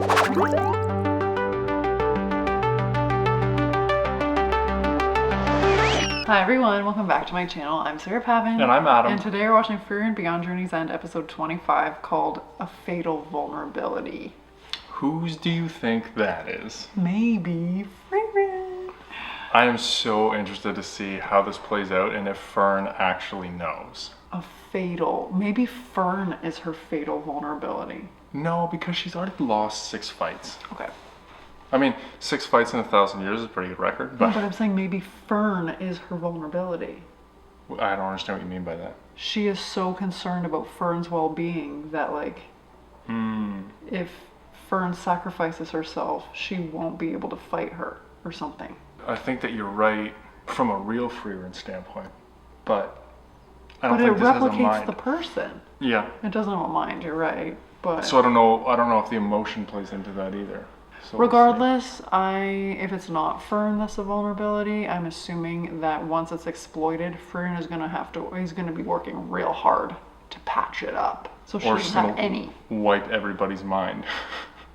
Hi everyone, welcome back to my channel. I'm Sarah Pavin. And I'm Adam. And today we're watching Frieren Beyond Journey's End, episode 25, called A Fatal Vulnerability. Whose do you think that is? Maybe Frieren. I am so interested to see how this plays out and if Fern actually knows. Maybe Fern is her fatal vulnerability. No, because she's already lost 6 fights. Okay. I mean, 6 fights in 1,000 years is a pretty good record, No, but but I'm saying maybe Fern is her vulnerability. I don't understand what you mean by that. She is so concerned about Fern's well-being that, like, if Fern sacrifices herself, she won't be able to fight her or something. I think that you're right from a real Frieren standpoint, but I don't But it think this has a replicates mind. the person. Yeah. It doesn't have a mind, you're right. But So I don't know if the emotion plays into that either. So we'll see. regardless, if it's not Fern that's a vulnerability, I'm assuming that once it's exploited, Frieren is he's gonna be working real hard to patch it up. So she Or doesn't she's have gonna any. wipe everybody's mind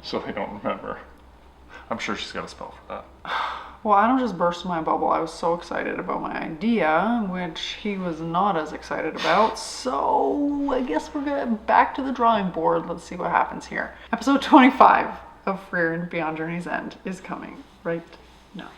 so they don't remember. I'm sure she's got a spell for that. Well, Adam just burst my bubble. I was so excited about my idea, which he was not as excited about. So I guess we're gonna back to the drawing board. Let's see what happens here. Episode 25 of Frieren Beyond Journey's End is coming right now.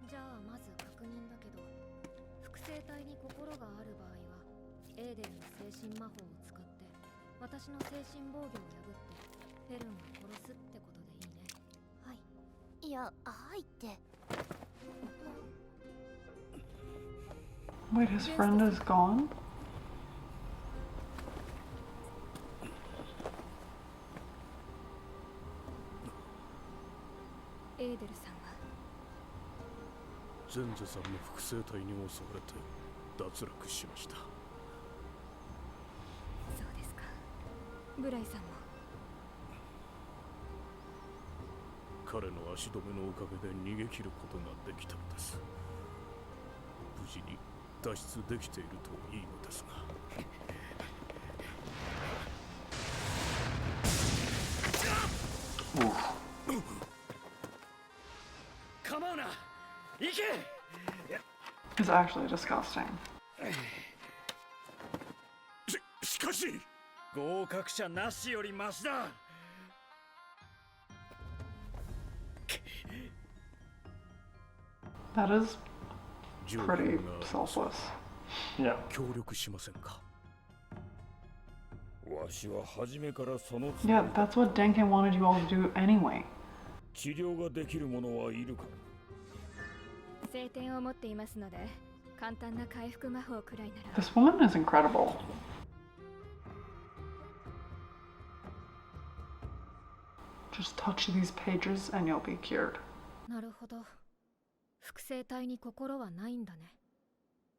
じゃあまず確認だけど、複製体に心がある場合は、エーデルの精神魔法を使って私の精神防御を破ってフェルンを殺すってことでいいね。はい。いや、はいって。Wait, his friend is gone? エーデルさんはゼンゼさんの複製体に襲われて脱落しました。そうですか。ブライさんも。彼の足止めのおかげで逃げ切ることができたのです。無事に脱出できているといいのですが。構うな、行け。It's actually disgusting. しかし合格者なしよりマシだ。That is pretty selfless. Yeah. 協力しませんか。わしは初めからその Yeah, that's what Denken wanted you all to do anyway. 治療ができる者はいるか。聖典を持っていますので、簡単な回復魔法くらいなら。 This woman is incredible. Just touch these pages and you'll be cured. なるほど。複製体に心はないんだね。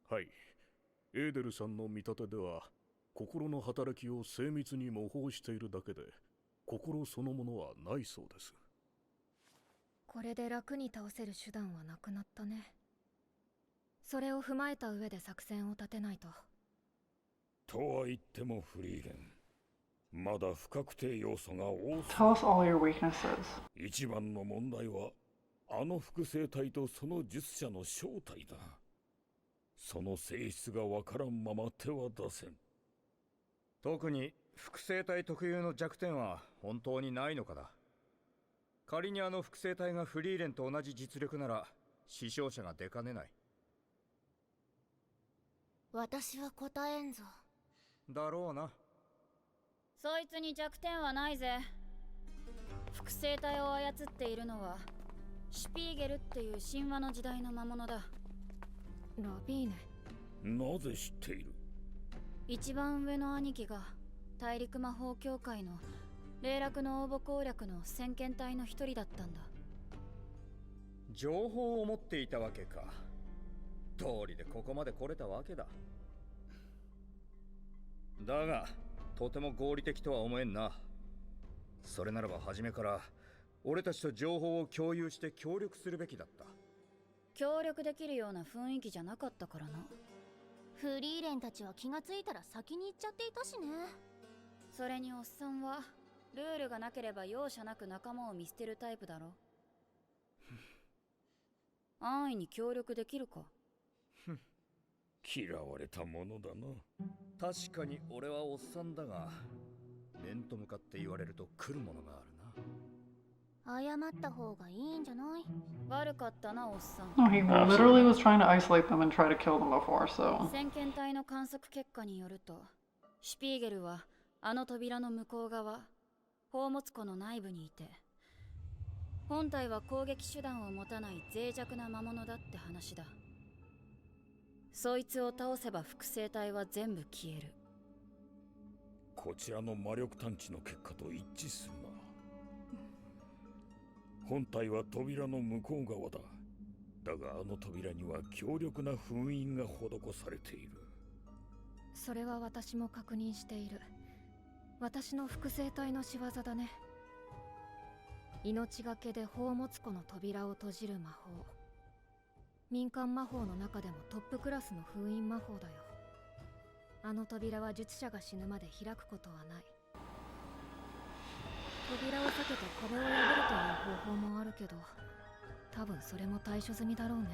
はい。エーデルさんの見立てでは、心の働きを精密に模倣しているだけで、心そのものはないそうです。これで楽に倒せる手段はなくなったね。それを踏まえた上で作戦を立てないと。とは言ってもフリーレン。まだ不確定要素が多す。Tell us all your weaknesses. 一番の問題は、あの複製体とその術者の正体だ。その性質がわからんまま手は出せん。特に複製体特有の弱点は本当にないのかだ。仮にあの複製体がフリーレンと同じ実力なら死傷者が出かねない。私は答えんぞ。だろうな。そいつに弱点はないぜ。複製体を操っているのはシュピーゲルっていう神話の時代の魔物だ。ラビーネ。なぜ知っている？一番上の兄貴が大陸魔法協会の霊落の応募攻略の先遣隊の一人だったんだ。情報を持っていたわけか。道理でここまで来れたわけだ。だがとても合理的とは思えんな。それならば初めから俺たちと情報を共有して協力するべきだった。協力できるような雰囲気じゃなかったからな。フリーレンたちは気がついたら先に行っちゃっていたしね。それにおっさんはルールがなければ容赦なく仲間を見捨てるタイプだろ。安易に協力できるか。嫌われたものだな。確かに俺はおっさんだが、面と向かって言われると来るものがあるな。謝った方がいいんじゃない？悪かったな、おっさん。 No, he literally was trying to isolate them and try to kill them before, so. 先検隊の観測結果によると、シュピーゲルはあの扉の向こう側、宝物庫の内部にいて、本体は攻撃手段を持たない脆弱な魔物だって話だ。そいつを倒せば複製体は全部消える。こちらの魔力探知の結果と一致するな。本体は扉の向こう側だ。だがあの扉には強力な封印が施されている。それは私も確認している。私の複製体の仕業だね。命がけで宝物庫の扉を閉じる魔法。民間魔法の中でもトップクラスの封印魔法だよ。あの扉は術者が死ぬまで開くことはない。扉を避けて壁を破るという方法もあるけど、多分それも対処済みだろうね。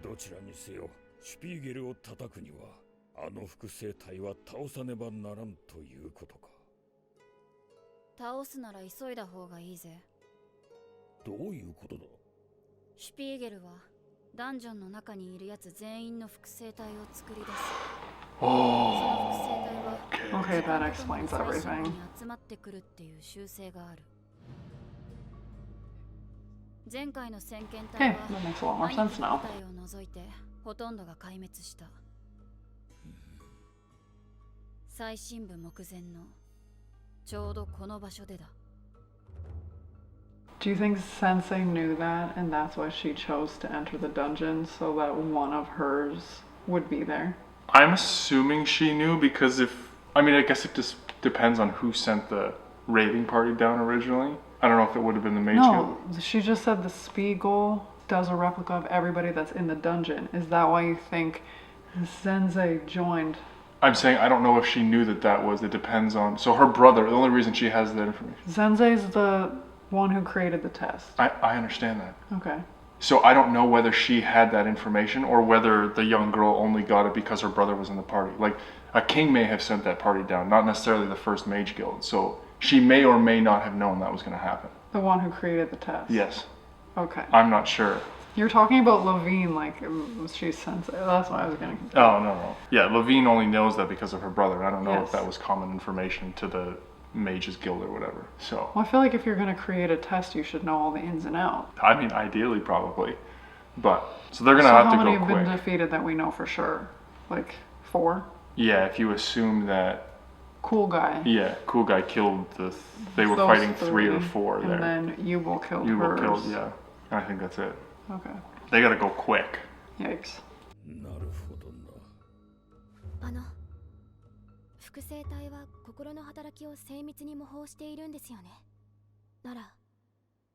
どちらにせよ、シュピーゲルを叩くにはあの複製体は倒さねばならんということか。倒すなら急いだ方がいいぜ。どういうことだ？シュピーゲルはダンジョンの中にいるやつ全員の複製体を作り出す。その複製体は Okay, that explains 最新 everything. に集まってくるっていう習性がある。前回の先検隊 Okay, は that makes a lot more 兄 sense 貴 now. 部隊を除いてほとんどが壊滅した。最深部目前のちょうどこの場所でだ。Do you think Sensei knew that and that's why she chose to enter the dungeon so that one of hers would be there? I'm assuming she knew because I mean, I guess it just depends on who sent the raiding party down originally. I don't know if it would have been the mage No, guild. she just said the Spiegel does a replica of everybody that's in the dungeon. Is that why you think Sensei joined? I'm saying I don't know if she knew that was. It depends on. So her brother, the only reason she has that information. Sensei's the one who created the test. I understand that. Okay. So I don't know whether she had that information or whether the young girl only got it because her brother was in the party. Like, a king may have sent that party down, not necessarily the first mage guild. So she may or may not have known that was going to happen. The one who created the test. Yes. Okay. I'm not sure. You're talking about Levine like she's Sensei. That's why I was getting confused. Oh, no. Yeah, Levine only knows that because of her brother. I don't know Yes. if that was common information to the mages guild or whatever. So, Well, I feel like if you're going to create a test, you should know all the ins and outs. I mean, ideally, probably. But, so they're going to So have how to many go have been quick. defeated that we know for sure? Like 4? Yeah, if you assume that, Cool guy. yeah, cool guy killed they were Those fighting 3 or 4 and there. then Yubel killed You were hers. killed, yeah. I think that's it. Okay. They got to go quick. Yikes. なるほどな。複製体は心の働きを精密に模倣しているんですよね。なら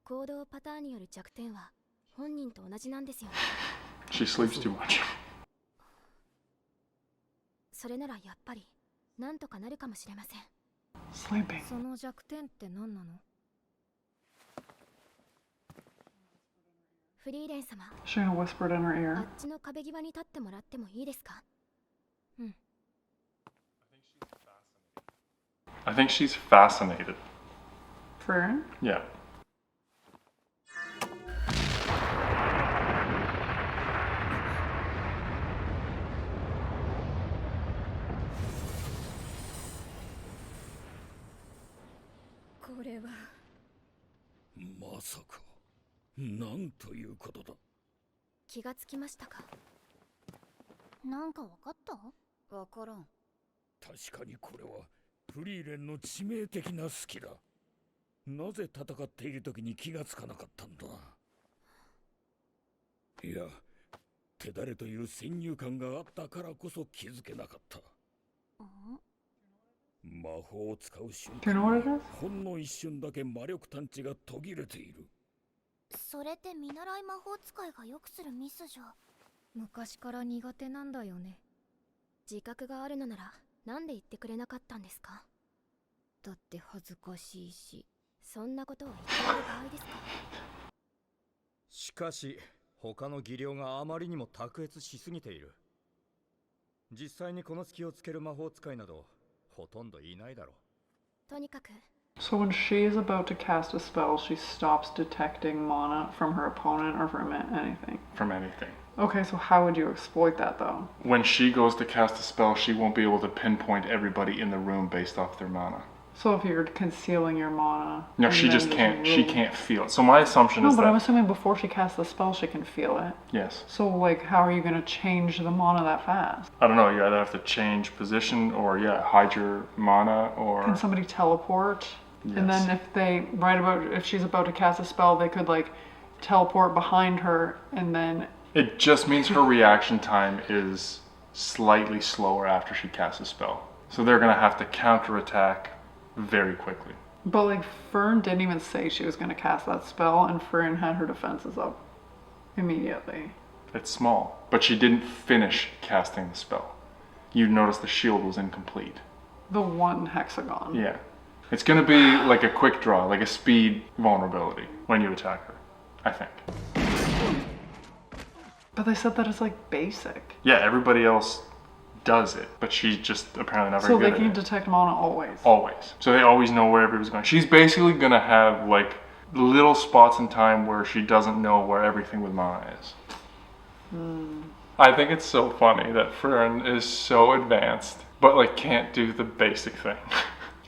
行動パターンによる弱点は本人と同じなんですよね。 She sleeps too much. それならやっぱりなんとかなるかもしれません。 Sleeping. その弱点って何なの？フリーレン様、 Shayna whispered in her あ ear. っちの壁際に立ってもらってもいいですか？ I think she's fascinated. Fern? Yeah. これはまさか、なんということだ。気がつきましたか？なんかわかった？わからん。確かにこれはフリーレンの致命的な隙だ。なぜ戦っている時に気がつかなかったんだ。いや、手だれという先入観があったからこそ気づけなかった。魔法を使う瞬 Do you know 間 what it に is? ほんの一瞬だけ魔力探知が途切れている。それって見習い魔法使いがよくするミスじゃ。昔から苦手なんだよね。自覚があるのならなんで言ってくれなかったんですか？だって恥ずかしいし。そんなことを言っている場合ですか？しかし他の技量があまりにも卓越しすぎている。実際にこの隙をつける魔法使いなどほとんどいないだろう。とにかく So when she is about to cast a spell, she stops detecting mana from her opponent or from anything. From anything. Okay, so how would you exploit that though? When she goes to cast a spell, she won't be able to pinpoint everybody in the room based off their mana. So if you're concealing your mana, No, and she then just can't. She really- can't feel it. So my assumption No, is but that I'm assuming before she casts the spell, she can feel it. yes. So like, how are you gonna change the mana that fast? I don't know. You either have to change position or hide your mana or Can somebody teleport? And then if she's about to cast a spell, they could like teleport behind her, and then it just means her reaction time is slightly slower after she casts a spell. So they're gonna have to counterattack very quickly. but like Fern didn't even say she was gonna cast that spell, and Fern had her defenses up immediately. It's small, but she didn't finish casting the spell. You notice the shield was incomplete. The one hexagon. Yeah. It's gonna be like a quick draw, like a speed vulnerability when you attack her, I think. But they said that it's like basic. Yeah, everybody else does it, but she's just apparently not very So they good can at it. detect mana always. Always. So they always know where everybody's going. She's basically gonna have like little spots in time where she doesn't know where everything with mana is. I think it's so funny that Fern is so advanced, but like can't do the basic thing.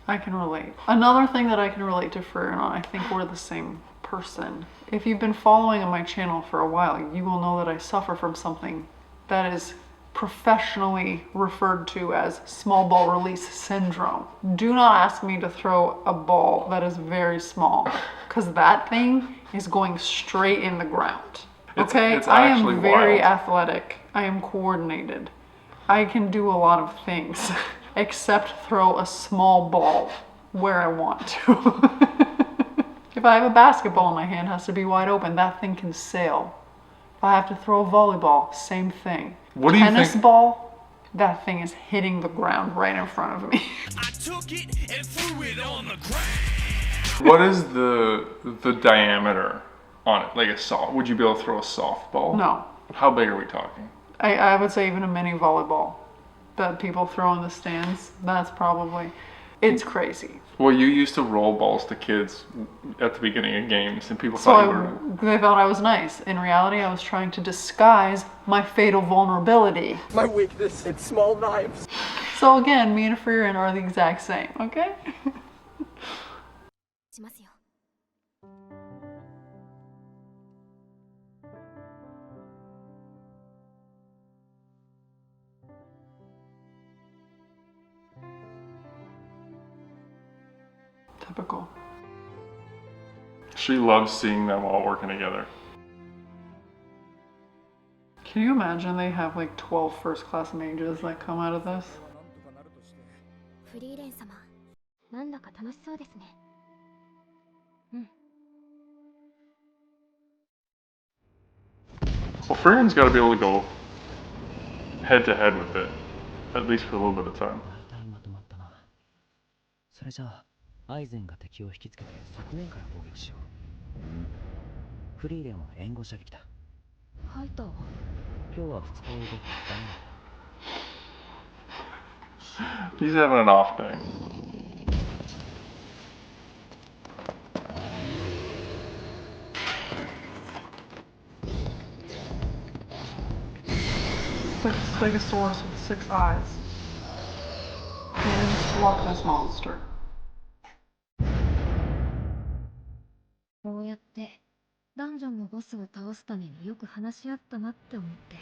I can relate. Another thing that I can relate to Fern on, I think we're the same person. If you've been following on my channel for a while, you will know that I suffer from something that is professionally referred to as small ball release syndrome. Do not ask me to throw a ball that is very small, because that thing is going straight in the ground. Okay? It's I actually am very wild. athletic. I am coordinated. I can do a lot of things, except throw a small ball where I want to. If I have a basketball in my hand, it has to be wide open. That thing can sail. If I have to throw a volleyball, same thing. What do you Tennis think- ball, that thing is hitting the ground right in front of me. I took it and threw it on the ground. What is the diameter on it? Like a soft? Would you be able to throw a softball? No, How big are we talking? I would say even a mini volleyball that people throw in the stands. That's probably, it's crazy. Well, you used to roll balls to kids at the beginning of games, and people So thought you were. they thought I was nice. In reality, I was trying to disguise my fatal vulnerability. My weakness, it's small knives. So again, me and Frieren are the exact same, okay? しますよ。 Typical. She loves seeing them all working together. Can you imagine they have like 12 first class mages that come out of this? なんとかなるとして。フリーレン様、なんだか楽しそうですね。 Well, Frieren's got to be able to go head to head with it, at least for a little bit of time. 大体まとまったな。それじゃあアイゼンが敵を引きつけて側面から攻撃しよう。フリーレンは援護射撃だ。ハイターは今日は2日を動くダメだ。 He's having an off day. It's like a Stegosaurus with 6 eyes. And Loch Ness Monster. こうやってダンジョンのボスを倒すためによく話し合ったなって思って。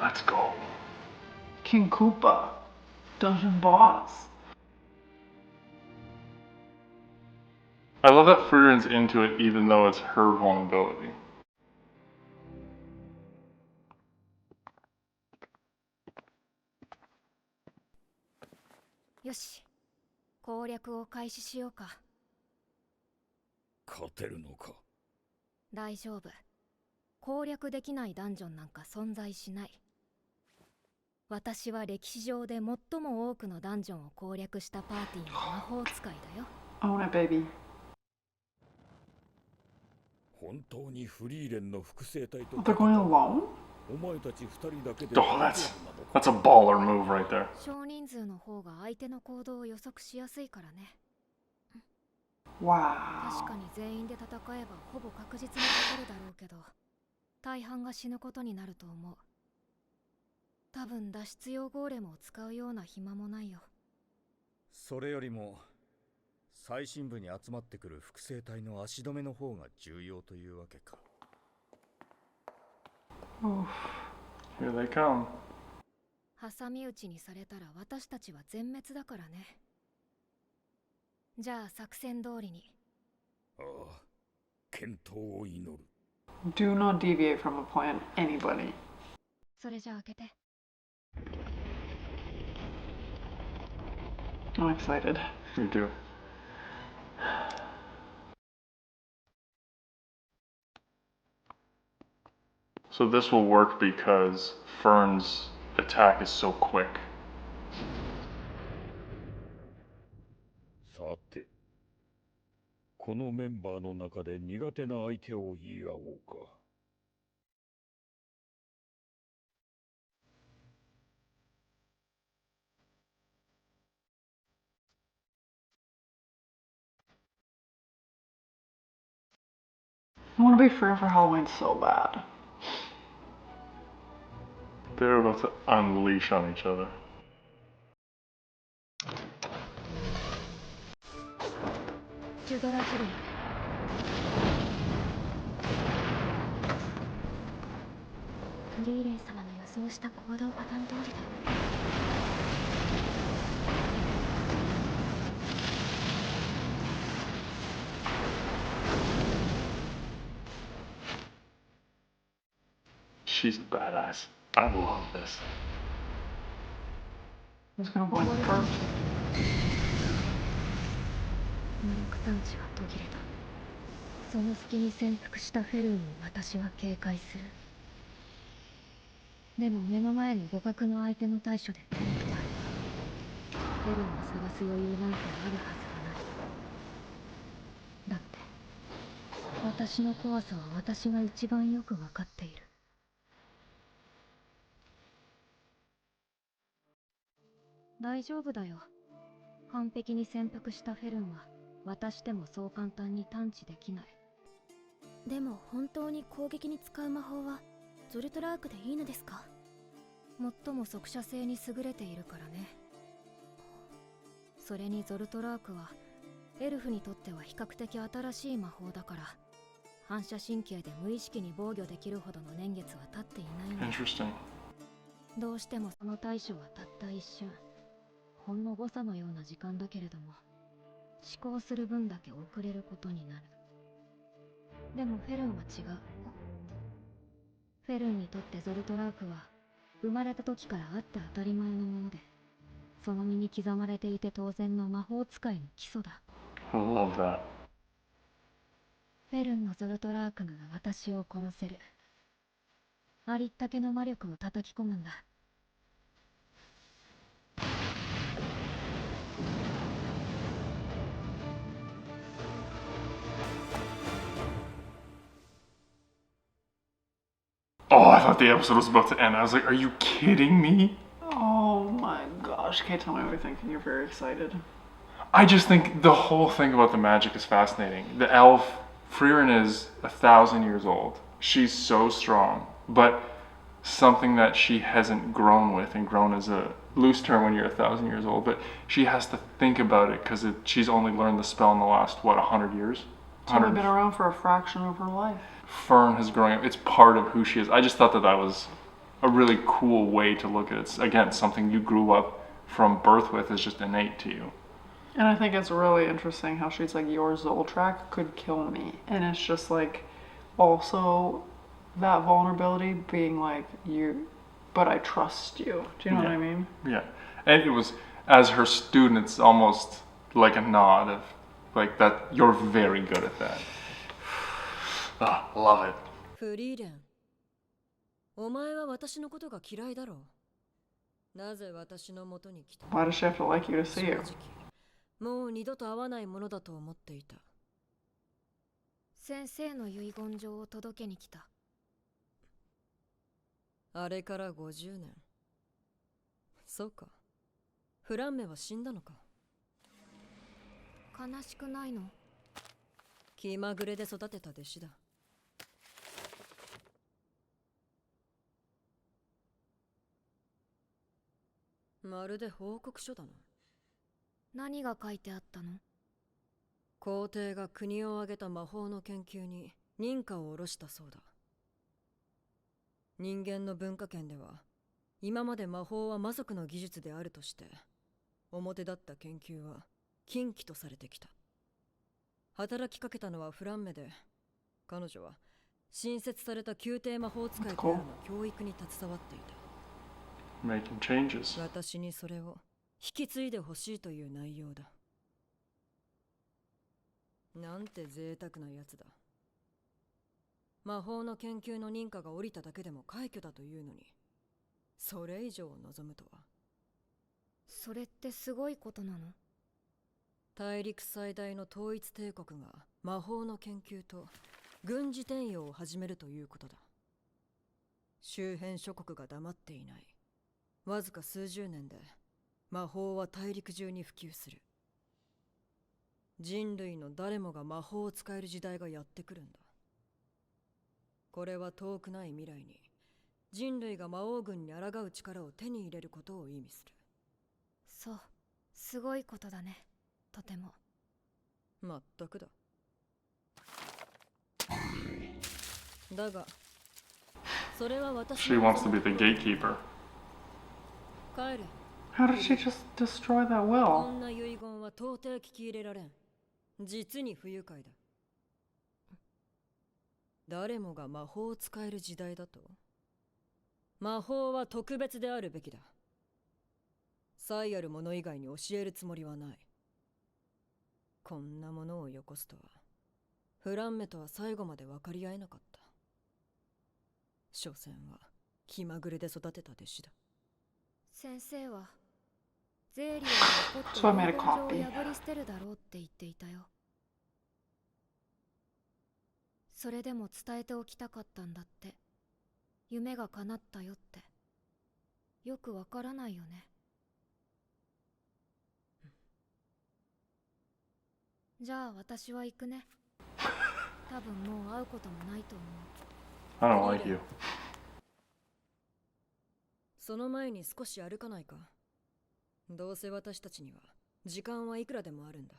Let's go. King Koopa. Dungeon boss. I love that Frierin's into it even though it's her vulnerability. よし、攻略を開始しようか。勝てるのか。大丈夫。攻略できないダンジョンなんか存在しない。私は歴史上で最も多くのダンジョンを攻略したパーティーの魔法使いだよ。Own it, baby. 本当にフリーレンの複製体と They're going alone? お前たち二人だけで Oh, that's a baller move right there. 少人数の方が相手の行動を予測しやすいからね。Wow. 確かに全員で戦えばほぼ確実に勝てるだろうけど、大半が死ぬことになると思う。多分脱出用ゴーレムを使うような暇もないよ。それよりも最深部に集まってくる複製体の足止めの方が重要というわけか。Here they come. 挟み撃ちにされたら私たちは全滅だからね。じゃあ作戦通りに。ああ、健闘を祈る。Do not deviate from a plan, anybody. それじゃあ開けて。I'm excited. Me too. So this will work because Fern's attack is so quick. さて、このメンバーの中で苦手な相手を言い合おうか。I want to be free for Halloween so bad. They're about to unleash on each other. ジュドラフル。フリーレン様の予想した行動パターン通りだ。She's badass. I love this. Who's gonna go in first? 無力探知は途切れた。その隙に潜伏したフェルンを私は警戒する。でも目の前に互角の相手の対処で手を止まる。フェルンを探す余裕なんてあるはずがない。だって私の怖さは私が一番よくわかっている。大丈夫だよ。完璧に潜伏したフェルンは私でもそう簡単に探知できない。でも本当に攻撃に使う魔法はゾルトラークでいいのですか？最も速射性に優れているからね。それにゾルトラークはエルフにとっては比較的新しい魔法だから、反射神経で無意識に防御できるほどの年月は経っていないんだ。Interesting. どうしてもその対処はたった一瞬、ほんの誤差のような時間だけれども、思考する分だけ遅れることになる。でもフェルンは違う。フェルンにとってゾルトラークは生まれた時からあって当たり前のもので、その身に刻まれていて当然の魔法使いの基礎だ。I love that. フェルンのゾルトラークなら私を殺せる。ありったけの魔力を叩き込むんだ。Oh, I thought the episode was about to end. I was like, are you kidding me? Oh my gosh. Okay, tell me what you're thinking. You're very excited. I just think the whole thing about the magic is fascinating. The elf, Frieren, is 1,000 years old. She's so strong, but something that she hasn't grown with, and grown is a loose term when you're 1,000 years old, but she has to think about it because she's only learned the spell in the last, 100 years? She's only been around for a fraction of her life. Fern has grown up. It's part of who she is. I just thought that was a really cool way to look at it. Again, something you grew up from birth with is just innate to you. And I think it's really interesting how she's like, your Zoltrak could kill me. And it's just like, also that vulnerability being like, but I trust you. Do you know what I mean? Yeah. And it was, as her student, it's almost like a nod of, like, that you're very good at that. Ah, love it. フリーレン、お前は私のことが嫌いだろう。なぜ私の元に来た？ Why does she have to like you to see you? もう二度と会わないものだと思っていた。先生の遺言状を届けに来た。あれから50年。そうか。フランメは死んだのか。悲しくないの？気まぐれで育てた弟子だ。まるで報告書だな。何が書いてあったの？皇帝が国を挙げた魔法の研究に認可を下ろしたそうだ。人間の文化圏では今まで魔法は魔族の技術であるとして表立った研究は禁忌とされてきた。働きかけたのはフランメで、彼女は新設された宮廷魔法使いからの教育に携わっていた。Making changes. 私にそれを引き継いでほしいという内容だ。なんて贅沢なやつだ。魔法の研究の認可が下りただけでも快挙だというのに、それ以上を望むとは。それってすごいことなの？大陸最大の統一帝国が魔法の研究と軍事転用を始めるということだ。周辺諸国が黙っていない。わずか数十年で魔法は大陸中に普及する。人類の誰もが魔法を使える時代がやってくるんだ。これは遠くない未来に人類が魔王軍に抗う力を手に入れることを意味する。そう、すごいことだね。とても。まったくだ。だが、それは私 She wants to be the gatekeeper. 帰れ。How did she just destroy that こ will? んな遺言は到底聞き入れられん。実に不愉快だ。誰もが魔法を使える時代だと？魔法は特別であるべきだ。才ある者以外に教えるつもりはない。こんなものをよこすとは、フランメとは最後まで分かり合えなかった。所詮は気まぐれで育てた弟子だ。先生はゼーリアに残って遺言状を破り捨てるだろうって言っていたよ。それでも伝えておきたかったんだって。夢が叶ったよって。よくわからないよね。じゃあ私は行くね。多分もう会うこともないと思う。I don't like you. その前に少し歩かないか。どうせ私たちには時間はいくらでもあるんだ。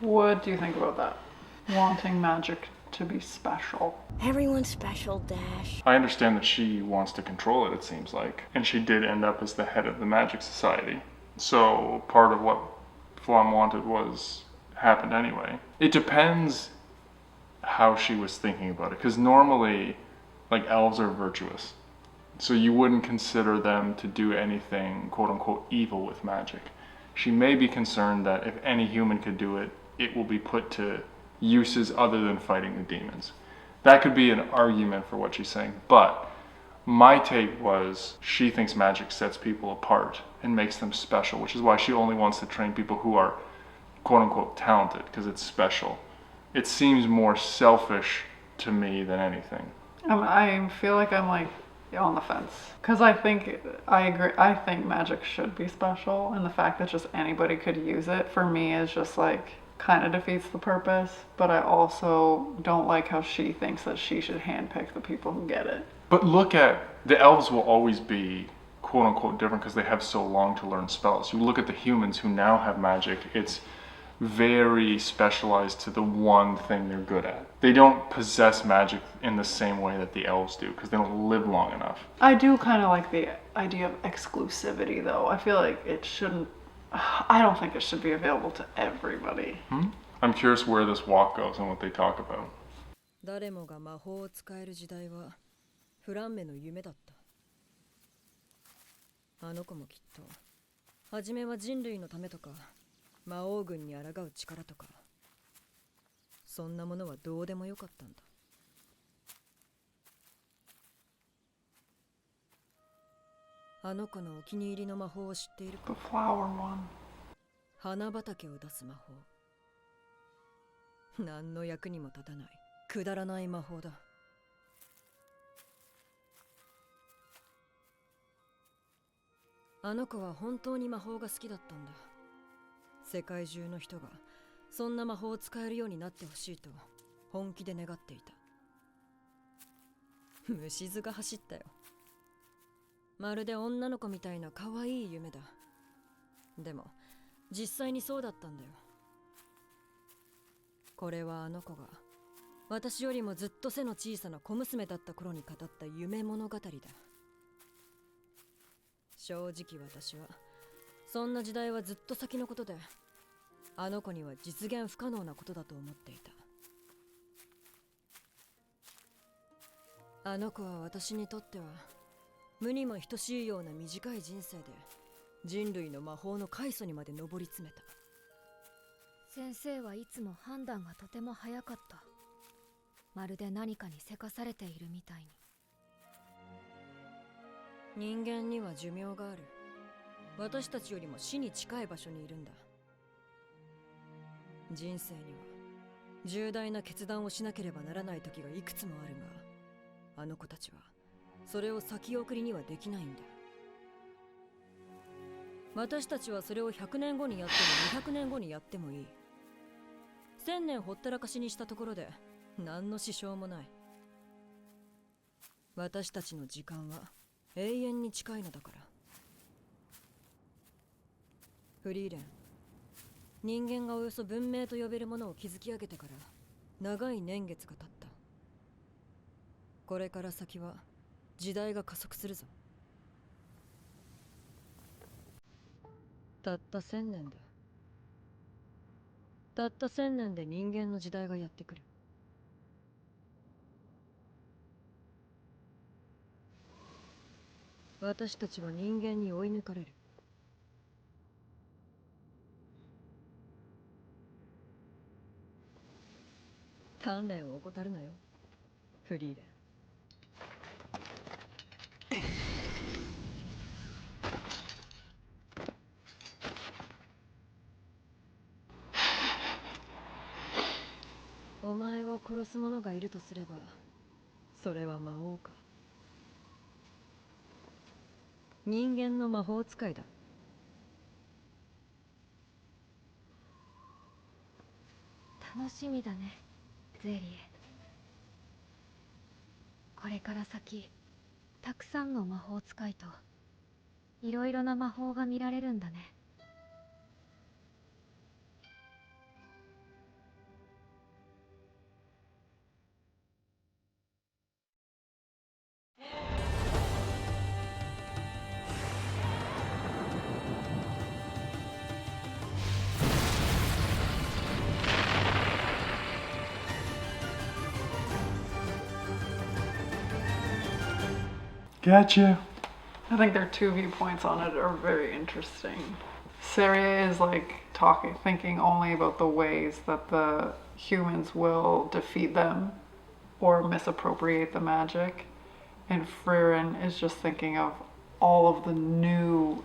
What do you think about that? Wanting magic to be special. Everyone's special, Dash. I understand that she wants to control it, it seems like. And she did end up as the head of the Magic Society. So part of what Flam wanted happened anyway. It depends how she was thinking about it. Because normally, like, elves are virtuous. So you wouldn't consider them to do anything, quote unquote, evil with magic. She may be concerned that if any human could do it, it will be put to uses other than fighting the demons. That could be an argument for what she's saying, but my take was she thinks magic sets people apart and makes them special, which is why she only wants to train people who are quote unquote talented, because it's special. It seems more selfish to me than anything. I feel like I'm like on the fence, because I agree. I think magic should be special, and the fact that just anybody could use it for me is just like kind of defeats the purpose. But I also don't like how she thinks that she should handpick the people who get it. But look at, the elves will always be quote unquote different because they have so long to learn spells. You look at the humans who now have magic, it's very specialized to the one thing they're good at. They don't possess magic in the same way that the elves do because they don't live long enough. I do kind of like the idea of exclusivity, though. I feel like it shouldn't. I don't think it should be available to everybody. I'm curious where this walk goes and what they talk about. 誰もが魔法を使える時代はフランメの夢だった。あの子もきっと初めは人類のためとか魔王軍に抗う力とかそんなものはどうでもよかったんだ。あの子のお気に入りの魔法を知っているか？ The flower one. 花畑を出す魔法。何の役にも立たないくだらない魔法だ。あの子は本当に魔法が好きだったんだ。世界中の人がそんな魔法を使えるようになってほしいと本気で願っていた。虫図が走ったよ。まるで女の子みたいな可愛い夢だ。でも実際にそうだったんだよ。これはあの子が私よりもずっと背の小さな小娘だった頃に語った夢物語だ。正直私はそんな時代はずっと先のことで、あの子には実現不可能なことだと思っていた。あの子は私にとっては無にも等しいような短い人生で人類の魔法の開祖にまで上り詰めた。先生はいつも判断がとても早かった。まるで何かにせかされているみたいに。人間には寿命がある。私たちよりも死に近い場所にいるんだ。人生には重大な決断をしなければならない時がいくつもあるが、あの子たちはそれを先送りにはできないんだ。私たちはそれを100年後にやっても200年後にやってもいい。1000年ほったらかしにしたところで何の支障もない。私たちの時間は永遠に近いのだから。フリーレン、人間がおよそ文明と呼べるものを築き上げてから長い年月が経った。これから先は時代が加速するぞ。たった1000年だ。たった1000年で人間の時代がやってくる。私たちは人間に追い抜かれる。鍛錬を怠るなよ、フリーレン。お前を殺す者がいるとすれば、それは魔王か。人間の魔法使いだ。楽しみだね、ゼリエ。これから先たくさんの魔法使いといろいろな魔法が見られるんだね。Gotcha. I think their two viewpoints on it are very interesting. Saria is like thinking only about the ways that the humans will defeat them or misappropriate the magic. And Frieren is just thinking of all of the new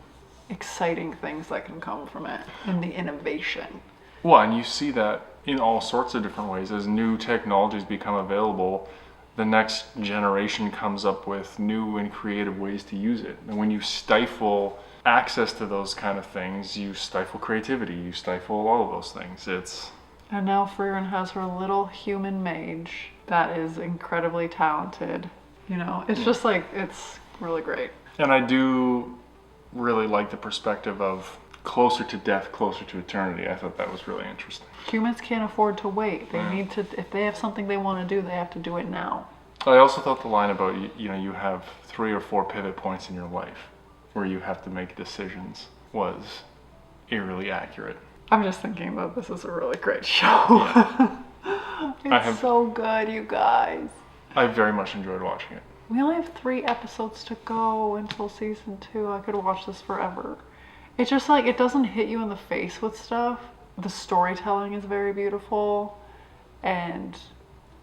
exciting things that can come from it and the innovation. Well, and you see that in all sorts of different ways. As new technologies become available, the next generation comes up with new and creative ways to use it. And when you stifle access to those kind of things, you stifle creativity, you stifle all of those things. And now Frieren has her little human mage that is incredibly talented. You know, it's just like, it's really great. And I do really like the perspective of closer to death, closer to eternity. I thought that was really interesting. Humans can't afford to wait. They need to, if they have something they want to do, they have to do it now. I also thought the line about, you know, you have 3 or 4 pivot points in your life where you have to make decisions was eerily accurate. I'm just thinking that this is a really great show. It's so good, you guys. I very much enjoyed watching it. We only have 3 episodes to go until season 2. I could watch this forever. It's just like, it doesn't hit you in the face with stuff. The storytelling is very beautiful, and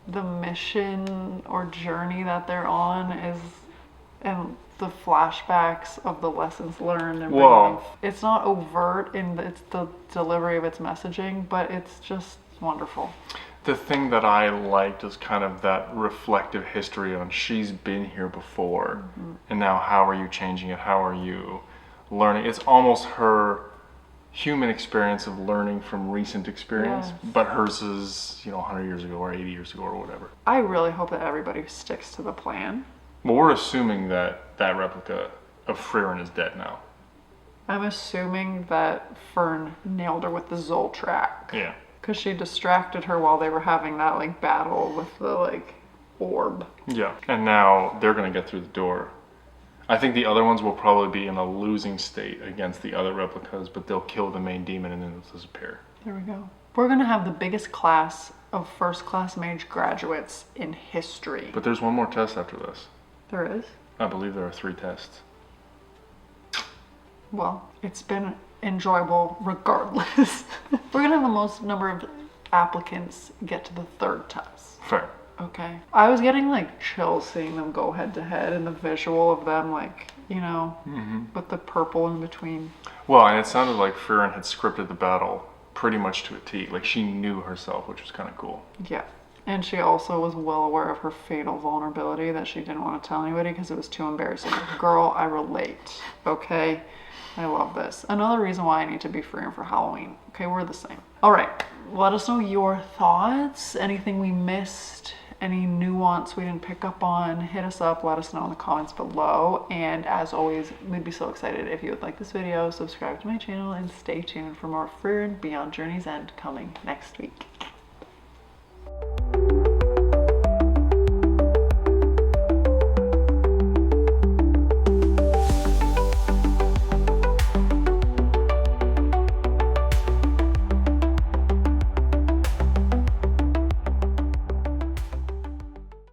the mission or journey that they're on is, and the flashbacks of the lessons learned, and it's not overt in it's the delivery of its messaging, but it's just wonderful. The thing that I liked is kind of that reflective history on she's been here before, and now how are you changing it? How are you learning? It's almost her human experience of learning from recent experience, but hers is, you know, 100 years ago or 80 years ago or whatever. I really hope that everybody sticks to the plan. Well, we're assuming that that replica of Frieren is dead now. I'm assuming that Fern nailed her with the Zoltrak. Yeah. Because she distracted her while they were having that like battle with the like orb. Yeah. And now they're going to get through the door. I think the other ones will probably be in a losing state against the other replicas, but they'll kill the main demon and then they'll disappear. There we go. We're going to have the biggest class of first class mage graduates in history. But there's one more test after this. There is? I believe there are 3 tests. Well, it's been enjoyable regardless. We're going to have the most number of applicants get to the 3rd test. Fair. Okay. I was getting like chills seeing them go head to head, and the visual of them, like, you know, with the purple in between. Well, and it sounded like Frieren had scripted the battle pretty much to a T. Like, she knew herself, which was kind of cool. Yeah. And she also was well aware of her fatal vulnerability that she didn't want to tell anybody because it was too embarrassing. Girl, I relate. Okay? I love this. Another reason why I need to be Frieren for Halloween. Okay, we're the same. All right. Let us know your thoughts. Anything we missed. Any nuance we didn't pick up on. Hit us up. Let us know in the comments below. And as always, we'd be so excited if you would like this video, subscribe to my channel, and stay tuned for more Frieren Beyond Journey's End coming next week.